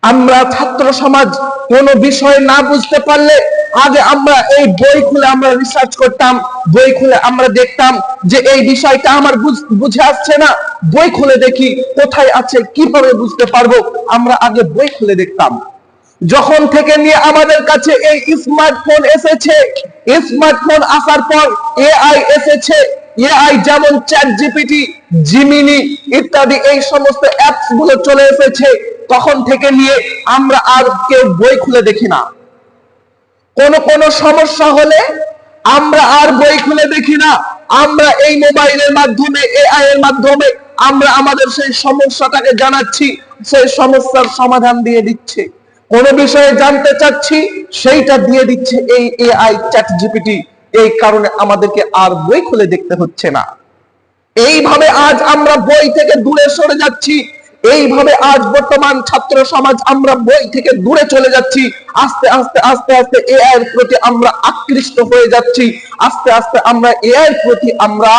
আমরা ছাত্র সমাজ কোন বিষয় না বুঝতে পারলে আগে আমরা এই বই খুলে আমরা রিসার্চ করতাম, বই খুলে আমরা দেখতাম যে এই বিষয়টা আমার বুঝে আসছে না, বই খুলে দেখি কোথায় আছে, কিভাবে বুঝতে পারবো, আমরা আগে বই খুলে দেখতাম। যখন থেকে নিয়ে আমাদের কাছে এই স্মার্টফোন এসেছে, স্মার্টফোন আসার পর এআই এসেছে, এআই যেমন চ্যাট জিপিটি, জিমিনি ইত্যাদি এই সমস্ত অ্যাপস গুলো চলে এসেছে, তখন থেকে নিয়ে আমরা আর কেউ বই খুলে দেখি না। কোন সমস্যা হলে আমরা আর বই খুলে দেখি না, আমরা এই মোবাইলের মাধ্যমে, এআই এর মাধ্যমে আমরা আমাদের সেই সমস্যাটাকে জানাচ্ছি, সেই সমস্যার সমাধান দিয়ে দিচ্ছে। কোন বিষয়ে জানতে চাচ্ছি সেইটা দিয়ে দিচ্ছে এই এআই চ্যাট জিপিটি। এই কারণে আমাদেরকে আর বই খুলে দেখতে হচ্ছে না। এইভাবে আজ আমরা বই থেকে দূরে সরে যাচ্ছি, এইভাবে আজ বর্তমান ছাত্র সমাজ আমরা বই থেকে দূরে চলে যাচ্ছি। আস্তে আস্তে আস্তে আস্তে এআই এর প্রতি আমরা আকৃষ্ট হয়ে যাচ্ছি, আস্তে আস্তে আমরা এআই এর প্রতি আমরা